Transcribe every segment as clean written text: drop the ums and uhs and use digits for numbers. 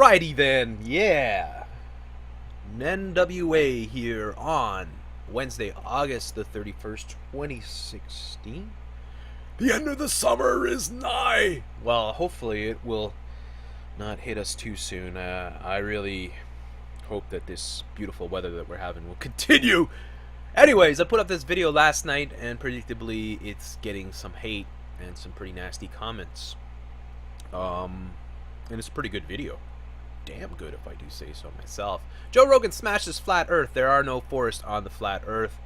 Alrighty then, yeah. NWA here on Wednesday, August the 31st, 2016. The end of the summer is nigh. Well, hopefully it will not hit us too soon. I really hope that this beautiful weather that we're having will continue. Anyways, I put up this video last night, and predictably it's getting some hate and some pretty nasty comments. And it's a pretty good video. Damn good, if I do say so myself. Joe Rogan smashes flat earth. There are no forests on the flat earth.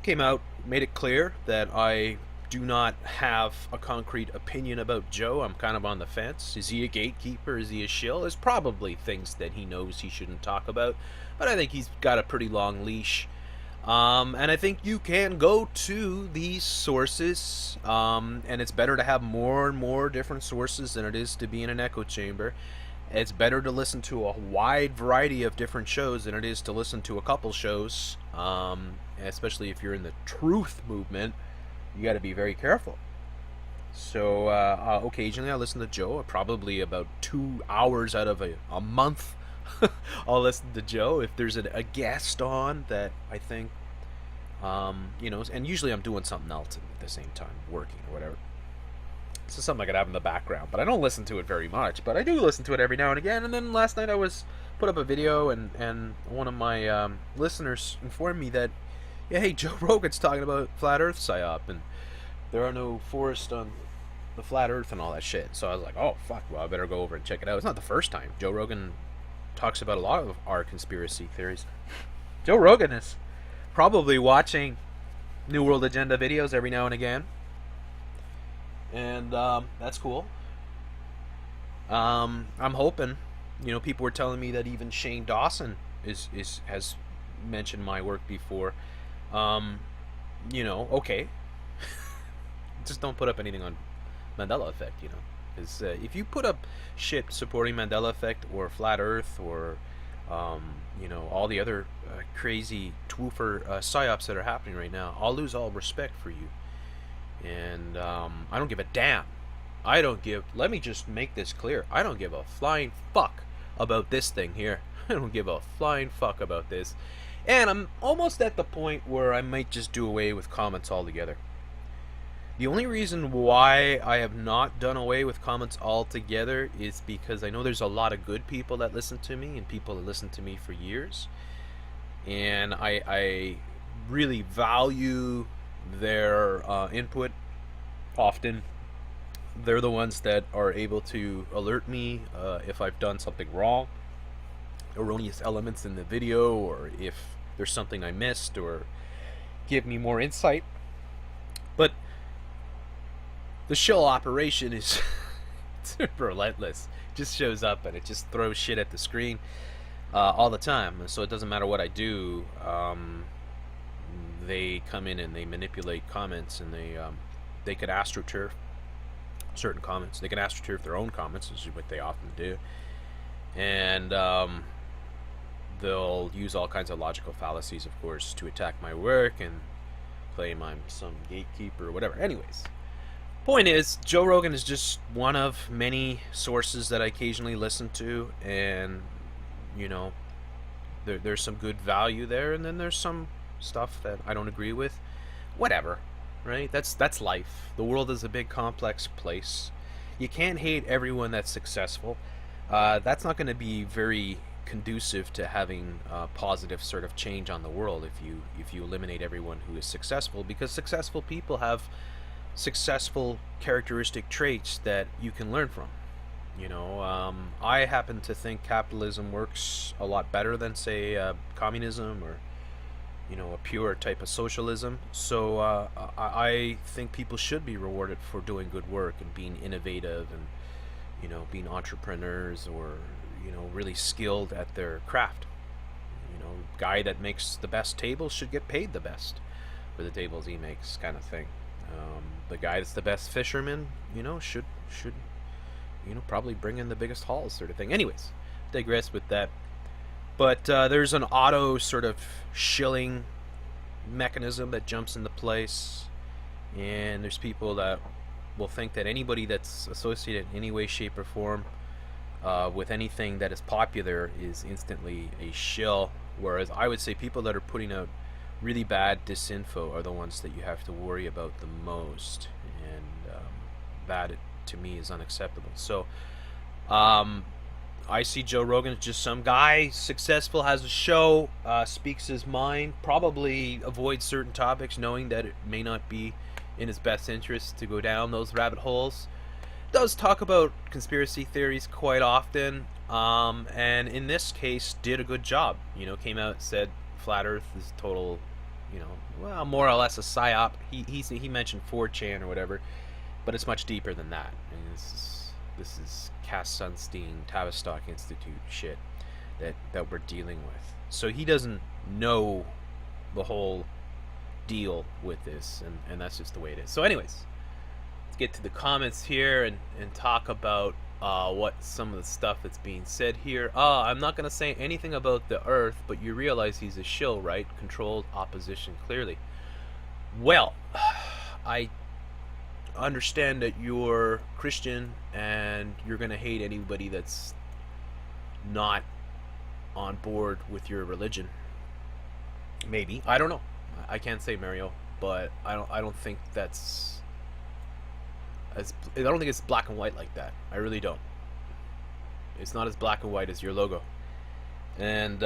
Came out, made it clear that I do not have a concrete opinion about Joe. I'm kind of on the fence. Is he a gatekeeper? Is he a shill? There's probably things that he knows he shouldn't talk about, but I think he's got a pretty long leash. And I think you can go to these sources, and it's better to have more and more different sources than it is to be in an echo chamber. It's better to listen to a wide variety of different shows than it is to listen to a couple shows, especially if you're in the truth movement. You got to be very careful. So occasionally I listen to Joe, probably about 2 hours out of a month. I'll listen to Joe if there's a guest on that I think, and usually I'm doing something else at the same time, working or whatever. So something I could have in the background, but I don't listen to it very much. But I do listen to it every now and again. And then last night I put up a video, and one of my listeners informed me that, yeah, hey, Joe Rogan's talking about flat Earth PSYOP, and there are no forests on the flat Earth and all that shit. So I was like, oh fuck, well I better go over and check it out. It's not the first time Joe Rogan talks about a lot of our conspiracy theories. Joe Rogan is probably watching New World Agenda videos every now and again. And that's cool. I'm hoping, people were telling me that even Shane Dawson has mentioned my work before. Okay. Just don't put up anything on Mandela Effect, because if you put up shit supporting Mandela Effect or Flat Earth or all the other crazy twoofer psyops that are happening right now, I'll lose all respect for you. And I don't give a damn. Let me just make this clear. I don't give a flying fuck about this thing here. I don't give a flying fuck about this. And I'm almost at the point where I might just do away with comments altogether. The only reason why I have not done away with comments altogether is because I know there's a lot of good people that listen to me, and people that listen to me for years. And I really value their input. Often they're the ones that are able to alert me if I've done something wrong, erroneous elements in the video, or if there's something I missed, or give me more insight. But the shill operation is relentless. It just shows up and it just throws shit at the screen all the time. So it doesn't matter what I do. They come in and they manipulate comments, and they could astroturf certain comments. They can astroturf their own comments, which is what they often do. And they'll use all kinds of logical fallacies, of course, to attack my work and claim I'm some gatekeeper or whatever. Anyways, point is, Joe Rogan is just one of many sources that I occasionally listen to, and there's some good value there, and then there's some stuff that I don't agree with. Whatever, right? That's life. The world is a big complex place. You can't hate everyone that's successful. That's not going to be very conducive to having positive sort of change on the world if you eliminate everyone who is successful, because successful people have successful characteristic traits that you can learn from. I happen to think capitalism works a lot better than, say, communism or a pure type of socialism. So I think people should be rewarded for doing good work and being innovative and being entrepreneurs, or really skilled at their craft. Guy that makes the best tables should get paid the best for the tables he makes, kind of thing. The guy that's the best fisherman, should probably bring in the biggest hauls, sort of thing. Anyways, digress with that. But there's an auto sort of shilling mechanism that jumps into place, and there's people that will think that anybody that's associated in any way, shape, or form with anything that is popular is instantly a shill. Whereas I would say people that are putting out really bad disinfo are the ones that you have to worry about the most, and that to me is unacceptable. So I see Joe Rogan as just some guy, successful, has a show, speaks his mind, probably avoids certain topics knowing that it may not be in his best interest to go down those rabbit holes. Does talk about conspiracy theories quite often, and in this case did a good job. Came out, said flat Earth is total, well, more or less a psyop. He mentioned 4chan or whatever, but it's much deeper than that. I mean, this is Cass Sunstein, Tavistock Institute shit that we're dealing with. So he doesn't know the whole deal with this, and that's just the way it is. So anyways, let's get to the comments here and talk about what some of the stuff that's being said here. I'm not going to say anything about the Earth, but you realize he's a shill, right? Controlled opposition, clearly. Well, I understand that you're Christian and you're going to hate anybody that's not on board with your religion. Maybe. I don't know. I can't say, Mario, but I don't think that's I don't think it's black and white like that. I really don't. It's not as black and white as your logo. And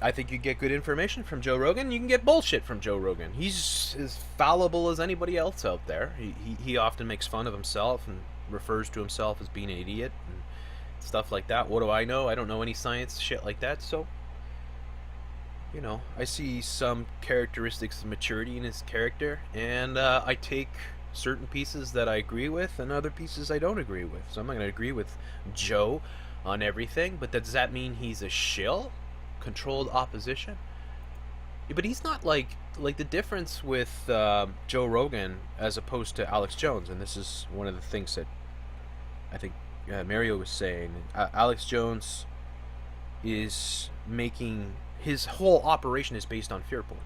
I think you get good information from Joe Rogan. You can get bullshit from Joe Rogan. He's as fallible as anybody else out there. He often makes fun of himself and refers to himself as being an idiot and stuff like that. What do I know? I don't know any science shit like that. So, I see some characteristics of maturity in his character, and I take certain pieces that I agree with and other pieces I don't agree with. So I'm not going to agree with Joe on everything, but does that mean he's a shill? Controlled opposition? Yeah, but he's not like the difference with Joe Rogan as opposed to Alex Jones, and this is one of the things that I think Mario was saying. Alex Jones is making his whole operation is based on fear porn.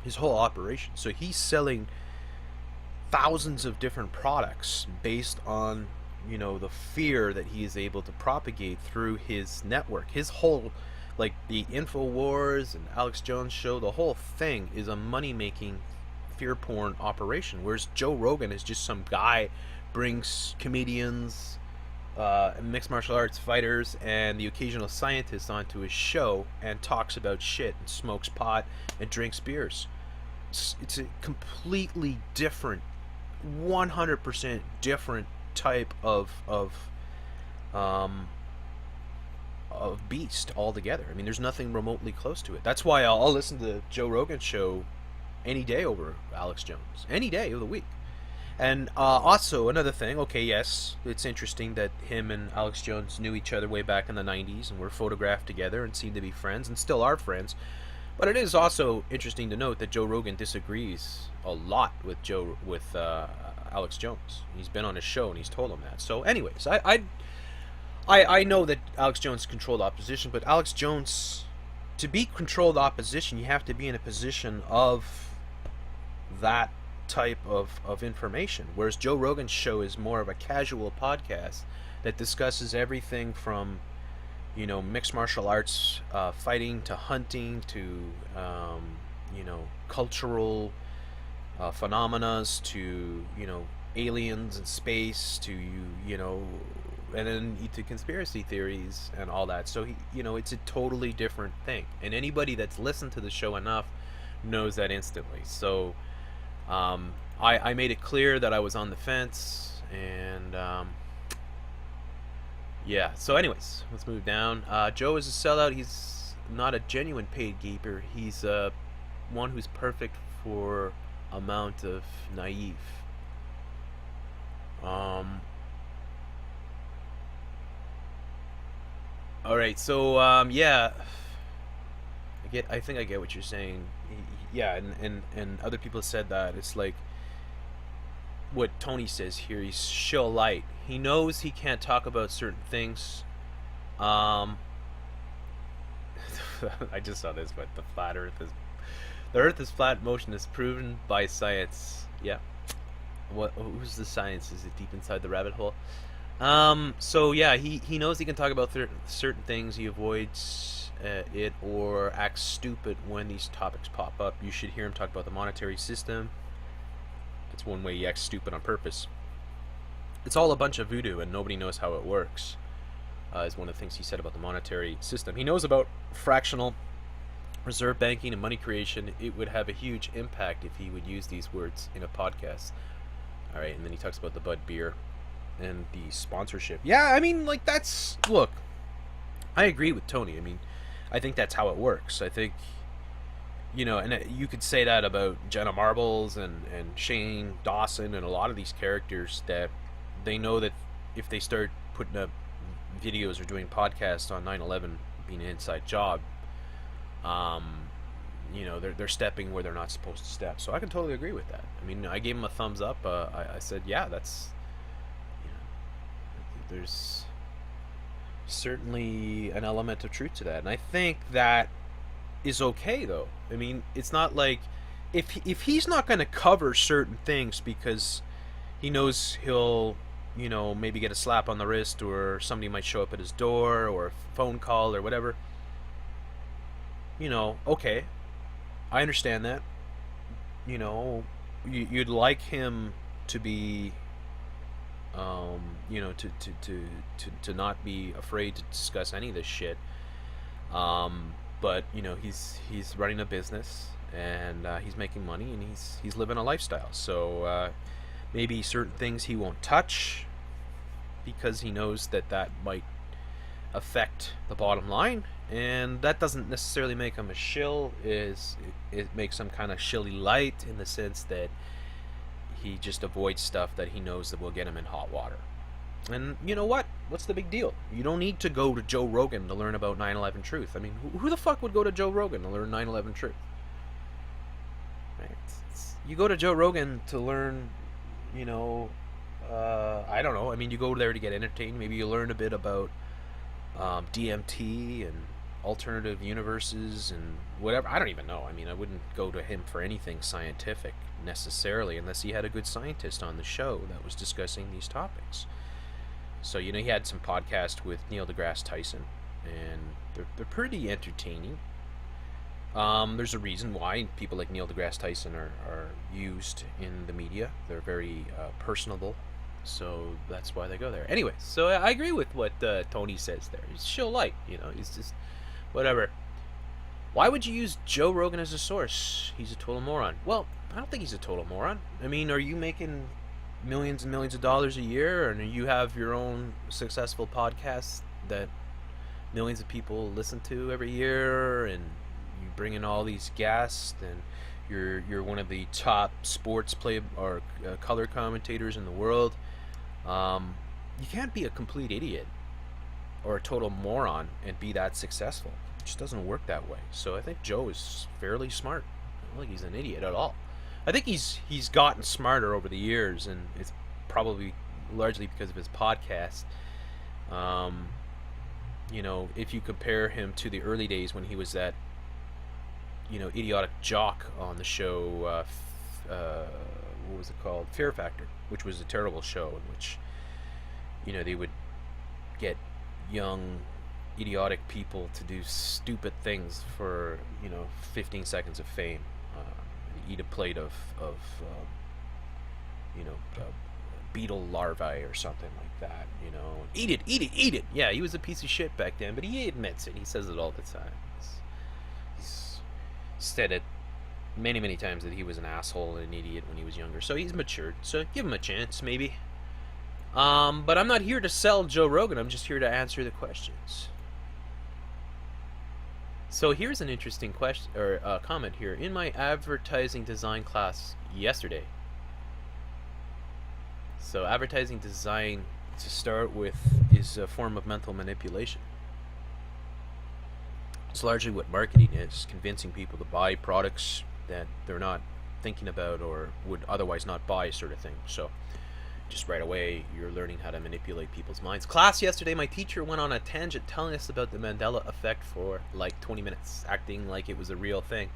His whole operation. So he's selling thousands of different products based on the fear that he is able to propagate through his network. His whole, like the InfoWars and Alex Jones show, the whole thing is a money-making fear porn operation, whereas Joe Rogan is just some guy, brings comedians, mixed martial arts fighters, and the occasional scientist onto his show and talks about shit and smokes pot and drinks beers. It's a completely different, 100% different type of beast altogether. I mean, there's nothing remotely close to it. That's why I'll listen to the Joe Rogan show any day over Alex Jones, any day of the week. And also another thing, okay, yes, it's interesting that him and Alex Jones knew each other way back in the 90s and were photographed together and seemed to be friends and still are friends. But it is also interesting to note that Joe Rogan disagrees a lot with Alex Jones. He's been on his show and he's told him that. So anyways, I know that Alex Jones controlled opposition, but Alex Jones, to be controlled opposition, you have to be in a position of that type of information. Whereas Joe Rogan's show is more of a casual podcast that discusses everything from mixed martial arts, fighting, to hunting, to cultural phenomena, to aliens and space, to and then to conspiracy theories and all that. So it's a totally different thing, and anybody that's listened to the show enough knows that instantly. So I made it clear that I was on the fence, and yeah. So anyways, let's move down. Joe is a sellout. He's not a genuine paid gaper. He's one who's perfect for amount of naive. All right. So yeah, I think I get what you're saying. Yeah, and other people said that. It's like what Tony says here. He's shill light. He knows he can't talk about certain things. I just saw this, but the Earth is flat. Motion is proven by science. Yeah. Who's the science? Is it deep inside the rabbit hole? So yeah, he knows he can talk about certain things. He avoids it or acts stupid when these topics pop up. You should hear him talk about the monetary system. That's one way he acts stupid on purpose. It's all a bunch of voodoo, and nobody knows how it works. Is one of the things he said about the monetary system. He knows about fractional reserve banking and money creation. It would have a huge impact if he would use these words in a podcast. All right, and then he talks about the Bud beer and the sponsorship. Yeah, I mean, like, that's, look, I agree with Tony. I mean, I think that's how it works. I think, you know, and you could say that about Jenna Marbles and Shane Dawson and a lot of these characters, that they know that if they start putting up videos or doing podcasts on 9/11 being an inside job, you know, they're stepping where they're not supposed to step. So I can totally agree with that. I mean, I gave him a thumbs up. I said, yeah, that's, you know, there's certainly an element of truth to that, and I think that is okay though. I mean, it's not like if he's not going to cover certain things because he knows he'll, you know, maybe get a slap on the wrist or somebody might show up at his door or a phone call or whatever. You know, okay, I understand that. You know, you'd like him to be, you know, to not be afraid to discuss any of this shit. But you know, he's running a business and he's making money and he's living a lifestyle. So maybe certain things he won't touch because he knows that that might affect the bottom line, and that doesn't necessarily make him a shill. It makes him kind of shilly light in the sense that he just avoids stuff that he knows that will get him in hot water. And you know what? What's the big deal? You don't need to go to Joe Rogan to learn about 9/11 truth. I mean, who the fuck would go to Joe Rogan to learn 9/11 truth? Right? You go to Joe Rogan to learn, you know, I don't know. I mean, you go there to get entertained. Maybe you learn a bit about DMT and alternative universes and whatever. I don't even know. I mean, I wouldn't go to him for anything scientific necessarily unless he had a good scientist on the show that was discussing these topics. So, you know, he had some podcast with Neil deGrasse Tyson, and they're pretty entertaining. There's a reason why people like Neil deGrasse Tyson are used in the media. They're very personable, so that's why they go there. Anyway, so I agree with what Tony says there. He's chill light, you know, he's just whatever. Why would you use Joe Rogan as a source? He's a total moron. Well, I don't think he's a total moron. I mean, are you making millions and millions of dollars a year, and you have your own successful podcast that millions of people listen to every year, and you bring in all these guests, and you're one of the top sports play or color commentators in the world. You can't be a complete idiot or a total moron and be that successful. It just doesn't work that way. So I think Joe is fairly smart. I don't think he's an idiot at all. I think he's gotten smarter over the years, and it's probably largely because of his podcast. You know, if you compare him to the early days when he was that, you know, idiotic jock on the show, what was it called? Fear Factor, which was a terrible show in which, you know, they would get young, idiotic people to do stupid things for, you know, 15 seconds of fame. Eat a plate of you know, beetle larvae or something like that, you know. Eat it, eat it, eat it. Yeah, he was a piece of shit back then, but he admits it. He says it all the time. He's said it many, many times that he was an asshole and an idiot when he was younger. So he's matured. So give him a chance, maybe. But I'm not here to sell Joe Rogan. I'm just here to answer the questions. So here's an interesting question or comment here. In my advertising design class yesterday. So advertising design, to start with, is a form of mental manipulation. It's largely what marketing is, convincing people to buy products that they're not thinking about or would otherwise not buy, sort of thing. So just right away, you're learning how to manipulate people's minds. Class yesterday, my teacher went on a tangent telling us about the Mandela effect for like 20 minutes, acting like it was a real thing.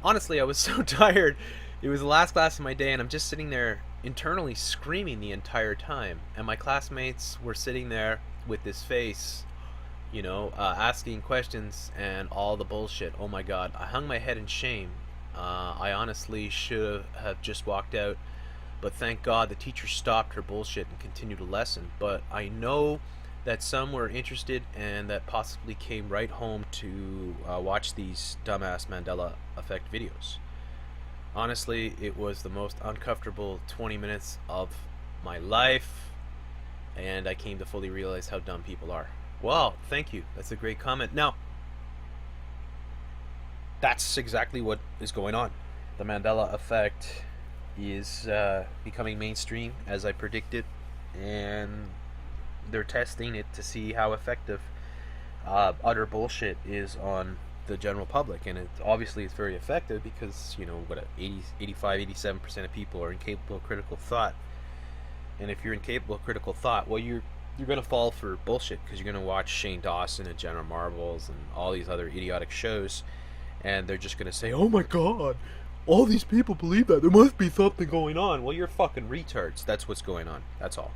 Honestly, I was so tired. It was the last class of my day, and I'm just sitting there internally screaming the entire time, and my classmates were sitting there with this face, asking questions and all the bullshit. Oh my god, I hung my head in shame. I honestly should have just walked out, but thank God the teacher stopped her bullshit and continued a lesson. But I know that some were interested and that possibly came right home to watch these dumbass Mandela effect videos. Honestly, it was the most uncomfortable 20 minutes of my life, and I came to fully realize how dumb people are. Wow, thank you. That's a great comment. Now, that's exactly what is going on. The Mandela effect is becoming mainstream, as I predicted, and they're testing it to see how effective utter bullshit is on the general public. And obviously it's very effective because, 85, 87% of people are incapable of critical thought. And if you're incapable of critical thought, well, you're going to fall for bullshit because you're going to watch Shane Dawson and Jenna Marbles and all these other idiotic shows, and they're just going to say, oh my god, all these people believe that. There must be something going on. Well, you're fucking retards. That's what's going on. That's all.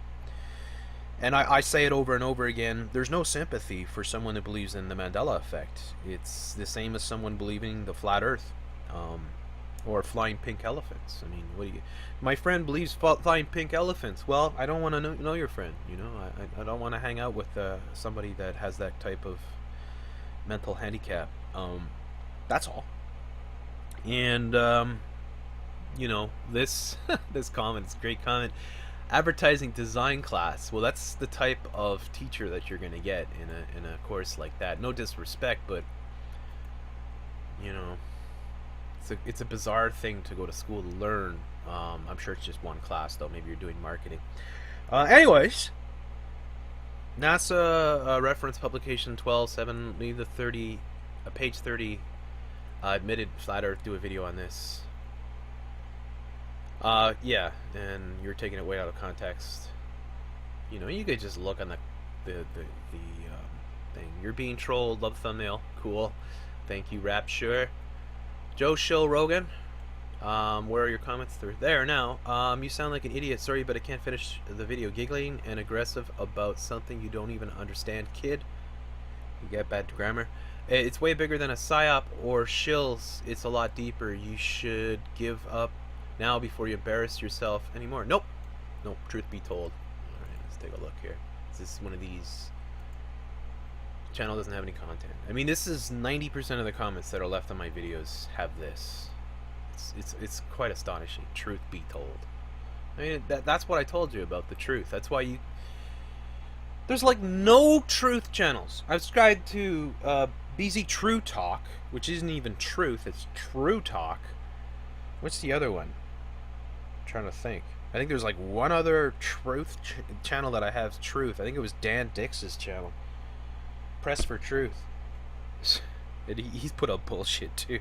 And I say it over and over again, there's no sympathy for someone who believes in the Mandela effect. It's the same as someone believing the flat earth, or flying pink elephants. I mean, what do you... My friend believes flying pink elephants. Well, I don't want to know your friend, I don't want to hang out with somebody that has that type of mental handicap. That's all. And, this this comment is a great comment. Advertising design class. Well, that's the type of teacher that you're going to get in a course like that. No disrespect, but it's a bizarre thing to go to school to learn. I'm sure it's just one class though. Maybe you're doing marketing. Anyways, NASA reference publication 12/7, leave the 30, page 30. Admitted Flat Earth do a video on this. Yeah, and you're taking it way out of context. You could just look on the thing. You're being trolled. Love thumbnail. Cool. Thank you, Rapture. Joe Shill Rogan. Where are your comments? They're there now. You sound like an idiot. Sorry, but I can't finish the video. Giggling and aggressive about something you don't even understand, kid. You get bad grammar. It's way bigger than a PSYOP or shills. It's a lot deeper. You should give up now before you embarrass yourself anymore. Nope. Truth be told. Alright, let's take a look here. Is this one of these? Channel doesn't have any content. I mean, this is 90% of the comments that are left on my videos have this. It's quite astonishing. Truth be told. I mean, that's what I told you about the truth. That's why there's like no truth channels. I've subscribed to BZ True Talk, which isn't even truth, it's True Talk. What's the other one? I'm trying to think. I think there's like one other truth channel that I have truth. I think it was Dan Dix's channel. Press for Truth. He's put up bullshit too.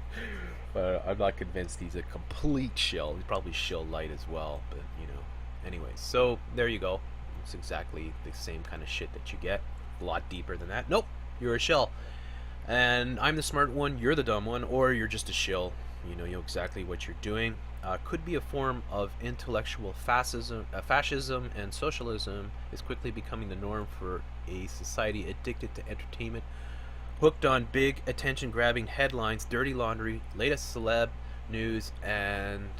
I'm not convinced he's a complete shill. He's probably shill light as well, but Anyways, so there you go. It's exactly the same kind of shit that you get. A lot deeper than that. Nope, you're a shill. And I'm the smart one, you're the dumb one, or you're just a shill. You know exactly what you're doing. Could be a form of intellectual fascism and socialism is quickly becoming the norm for a society addicted to entertainment, hooked on big attention-grabbing headlines, dirty laundry, latest celeb news, and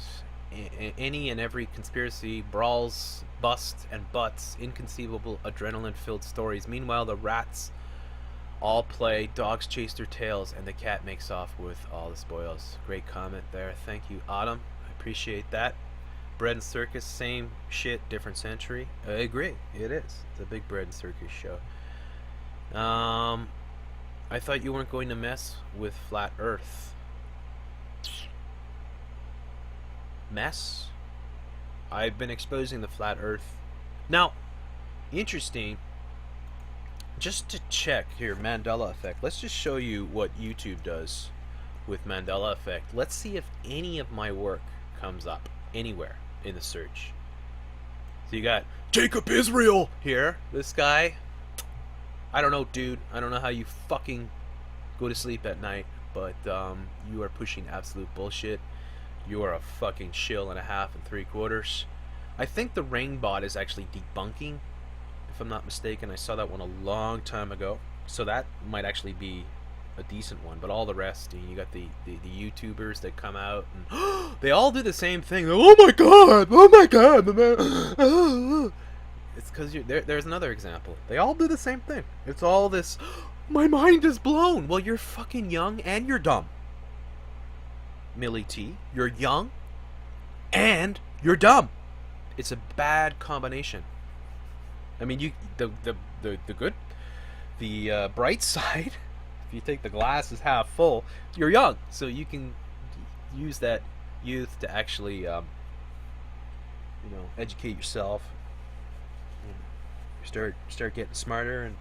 any and every conspiracy, brawls, busts, and butts, inconceivable adrenaline-filled stories. Meanwhile, the rats all play, dogs chase their tails, and the cat makes off with all the spoils. Great comment there. Thank you, Autumn. I appreciate that. Bread and Circus, same shit, different century. I agree. It is. It's a big Bread and Circus show. I thought you weren't going to mess with Flat Earth. Mess? I've been exposing the Flat Earth. Now, interesting. Just to check here, Mandela effect. Let's just show you what YouTube does with Mandela effect. Let's see if any of my work comes up anywhere in the search. So you got Jacob Israel here, this guy. I don't know, dude. I don't know how you fucking go to sleep at night, but you are pushing absolute bullshit. You are a fucking shill and a half and 3/4. I think the rain bot is actually debunking, if I'm not mistaken. I saw that one a long time ago, so that might actually be a decent one. But all the rest, you got the YouTubers that come out and they all do the same thing. Oh my god! Oh my god! It's because there's another example. They all do the same thing. It's all this. My mind is blown. Well, you're fucking young and you're dumb. Millie T, you're young and you're dumb. It's a bad combination. I mean, the good, the bright side. If you think the glass is half full, you're young, so you can use that youth to actually, educate yourself. Start getting smarter and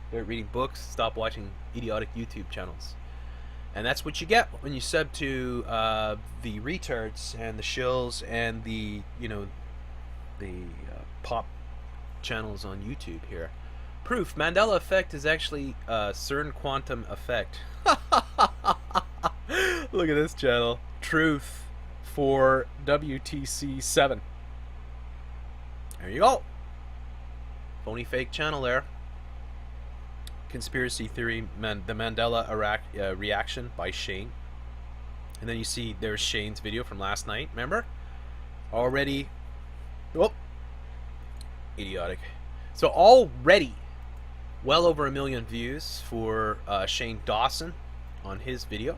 start reading books. Stop watching idiotic YouTube channels. And that's what you get when you sub to the retards and the shills and the pop channels on YouTube here. Proof: Mandela effect is actually a CERN quantum effect. Look at this channel. Truth for WTC 7. There you go. Phony fake channel there. Conspiracy theory, the Mandela reaction by Shane. And then you see there's Shane's video from last night. Remember? Already. Oh. Idiotic. So already well over 1 million views for Shane Dawson on his video.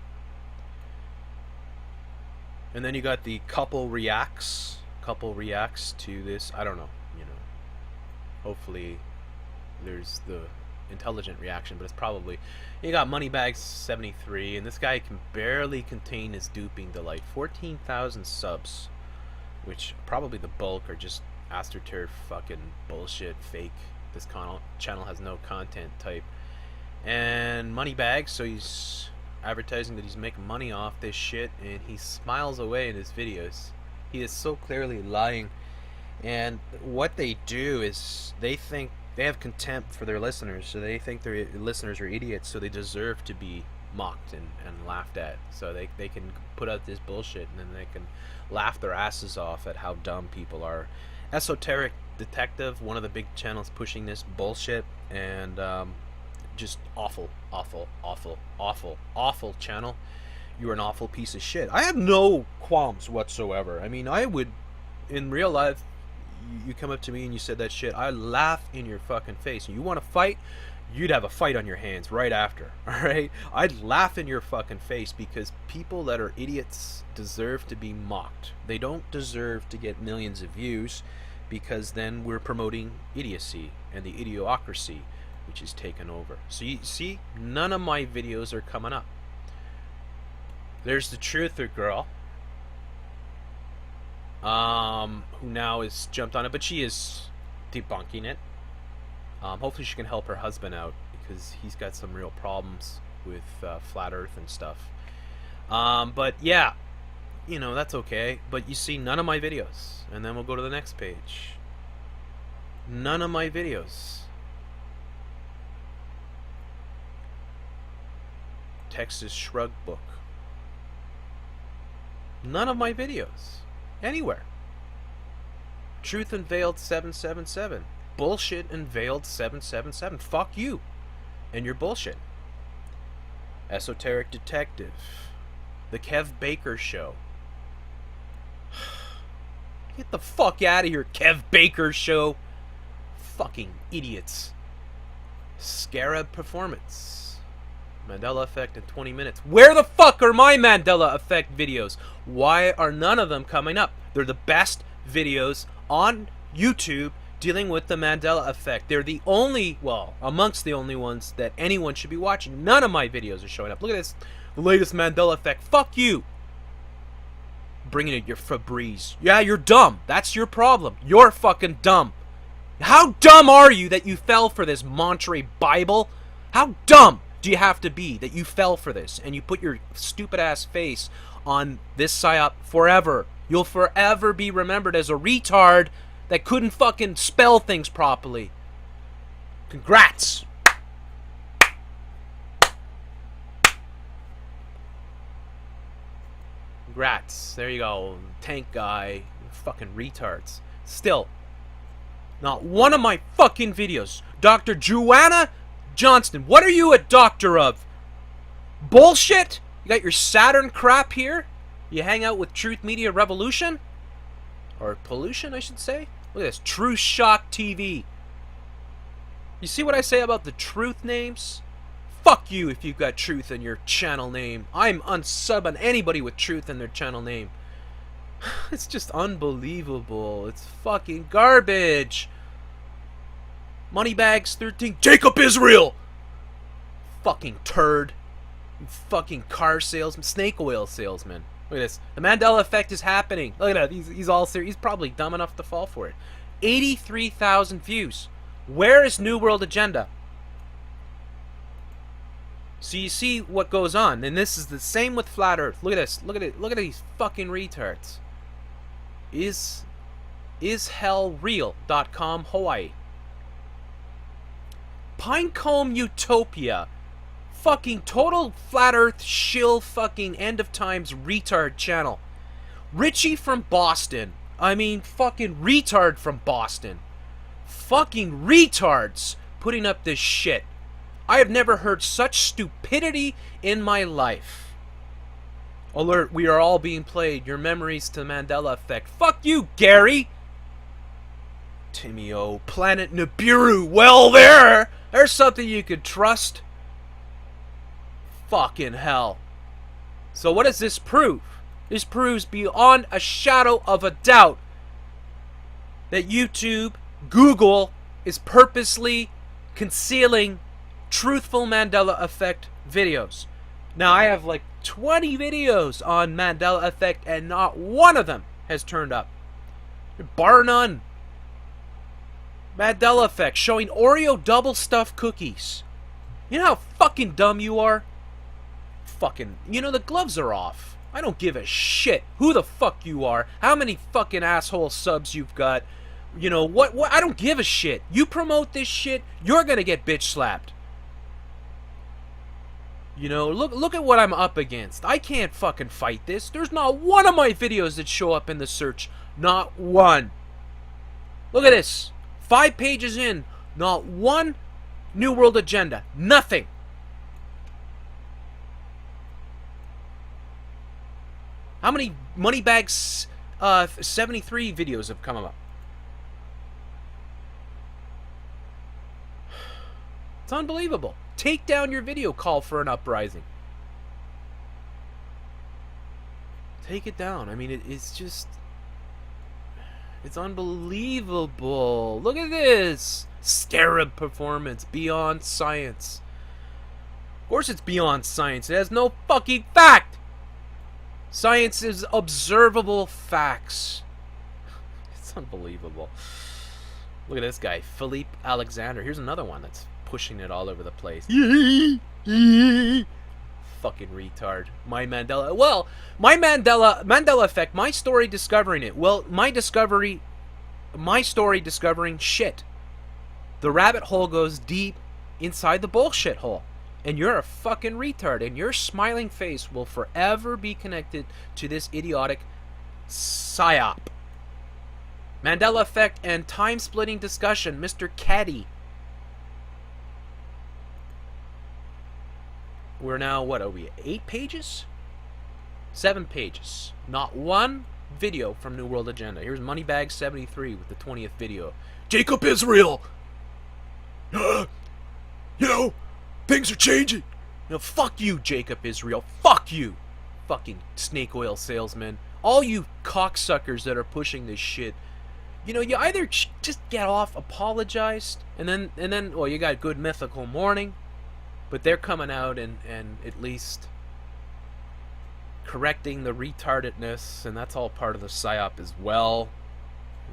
And then you got the couple reacts to this. I don't know, hopefully there's the intelligent reaction, but it's probably, you got Moneybags 73, and this guy can barely contain his duping delight. 14,000 subs, which probably the bulk are just astroturf fucking bullshit, fake. This channel has no content type. And Moneybags, so he's advertising that he's making money off this shit, and he smiles away in his videos. He is so clearly lying. And what they do is they think they have contempt for their listeners, so they think their listeners are idiots, so they deserve to be mocked and laughed at. So they can put out this bullshit, and then they can laugh their asses off at how dumb people are. Esoteric Detective, one of the big channels pushing this bullshit, and just awful channel. You're an awful piece of shit. I have no qualms whatsoever. I mean, I would, in real life, you come up to me and you said that shit, I laugh in your fucking face. You want to fight? You'd have a fight on your hands right after, alright? I'd laugh in your fucking face, because people that are idiots deserve to be mocked. They don't deserve to get millions of views, because then we're promoting idiocy and the idiocracy, which is taken over. So you see, none of my videos are coming up. There's the truther girl, who now is jumped on it, but she is debunking it. Hopefully she can help her husband out, because he's got some real problems with flat earth and stuff. But yeah, that's okay. But you see none of my videos. And then we'll go to the next page. None of my videos. Texas Shrug Book. None of my videos. Anywhere. Truth Unveiled 777. Bullshit Unveiled 777. Fuck you and your bullshit. Esoteric Detective. The Kev Baker Show. Get the fuck out of here, Kev Baker Show. Fucking idiots. Scarab Performance. Mandela Effect in 20 minutes. Where the fuck are my Mandela Effect videos? Why are none of them coming up? They're the best videos on YouTube dealing with the Mandela Effect. They're the only, well, amongst the only ones that anyone should be watching. None of my videos are showing up. Look at this. The latest Mandela Effect. Fuck you. Bringing it, your Febreze. Yeah, you're dumb. That's your problem. You're fucking dumb. How dumb are you that you fell for this Monterey Bible? How dumb do you have to be that you fell for this and you put your stupid ass face on this PSYOP forever? You'll forever be remembered as a retard that couldn't fucking spell things properly. Congrats. Congrats. There you go. Tank guy. Fucking retards. Still, not one of my fucking videos. Dr. Joanna Johnston, what are you a doctor of? Bullshit? You got your Saturn crap here? You hang out with Truth Media Revolution? Or pollution, I should say? Look at this. Truth Shock TV. You see what I say about the truth names? Fuck you if you've got truth in your channel name. I'm unsubbing anybody with truth in their channel name. It's just unbelievable. It's fucking garbage. Moneybags 13. Jacob Israel! Fucking turd. You fucking car salesman. Snake oil salesman. Look at this. The Mandela effect is happening. Look at that. He's all serious. He's probably dumb enough to fall for it. 83,000 views. Where is New World Agenda? So you see what goes on. And this is the same with Flat Earth. Look at this. Look at it. Look at these fucking retards. Ishellreal.com, Hawaii. Pinecomb Utopia. Fucking total flat earth shill fucking end of times retard channel. Richie from Boston. I mean fucking retard from Boston. Fucking retards putting up this shit. I have never heard such stupidity in my life. Alert, we are all being played. Your memories to the Mandela effect. Fuck you, Gary! Timmy O. Planet Nibiru. Well, there's something you could trust. Fucking hell. So what does this prove? This proves beyond a shadow of a doubt that YouTube, Google, is purposely concealing truthful Mandela effect videos. Now, I have like 20 videos on Mandela effect and not one of them has turned up. Bar none. Mandela effect showing Oreo double stuffed cookies. You know how fucking dumb you are? Fucking, you know, the gloves are off. I don't give a shit who the fuck you are, how many fucking asshole subs you've got. You know, what I don't give a shit. You promote this shit, you're gonna get bitch slapped. You know, look at what I'm up against. I can't fucking fight this. There's not one of my videos that show up in the search. Not one. Look at this. 5 pages in. Not one New World Agenda. Nothing. How many Moneybags 73 videos have come up? It's unbelievable. Take down your video, call for an uprising. Take it down. I mean, it's just... It's unbelievable. Look at this. Scarab performance. Beyond science. Of course it's beyond science. It has no fucking fact. Science is observable facts. It's unbelievable. Look at this guy. Philippe Alexander. Here's another one that's pushing it all over the place. Fucking retard. My Mandela. Well, my Mandela effect. My story discovering it. Well, my story discovering shit. The rabbit hole goes deep inside the bullshit hole. And you're a fucking retard. And your smiling face will forever be connected to this idiotic PSYOP. Mandela effect and time-splitting discussion. Mr. Caddy. We're now, what are we, 8 pages? 7 pages. Not one video from New World Agenda. Here's Moneybag 73 with the 20th video. Jacob Israel! You know, things are changing. You know, fuck you, Jacob Israel. Fuck you. Fucking snake oil salesman. All you cocksuckers that are pushing this shit. You know, you either just get off, apologize, and then, well, you got Good Mythical Morning. But they're coming out and at least correcting the retardedness, and that's all part of the PSYOP as well.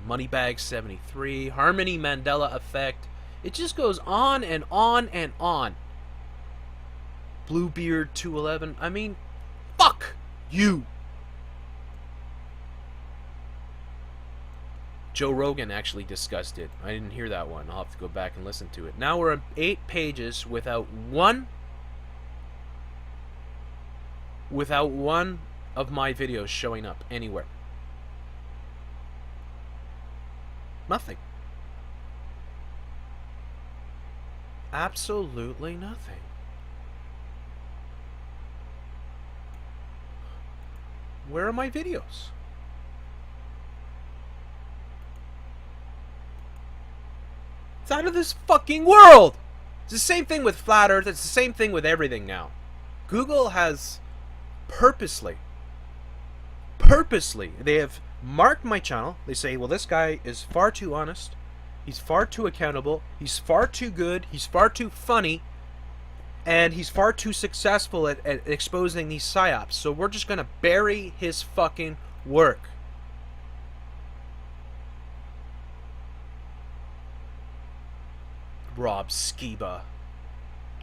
Moneybag 73, Harmony Mandela effect. It just goes on and on and on. Bluebeard 211. I mean, fuck you. Joe Rogan actually discussed it. I didn't hear that one. I'll have to go back and listen to it. Now we're at 8 pages without one of my videos showing up anywhere. Nothing. Absolutely nothing. Where are my videos? It's out of this fucking world! It's the same thing with Flat Earth, it's the same thing with everything now. Google has purposely, they have marked my channel. They say, well, this guy is far too honest, he's far too accountable, he's far too good, he's far too funny, and he's far too successful at exposing these psyops, so we're just gonna bury his fucking work. Rob Skiba.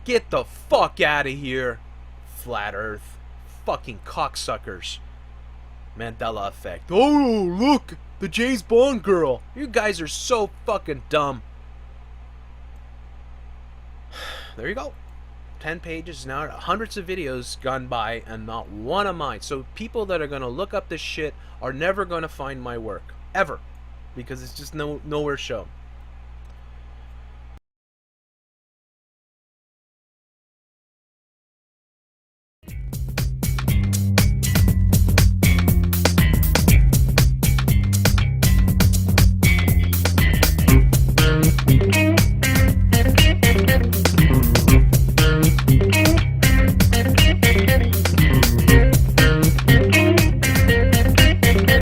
Get the fuck out of here. Flat Earth. Fucking cocksuckers. Mandela effect. Oh, look! The James Bond girl. You guys are so fucking dumb. There you go. 10 pages now, hundreds of videos gone by, and not one of mine. So people that are going to look up this shit are never going to find my work. Ever. Because it's just nowhere shown.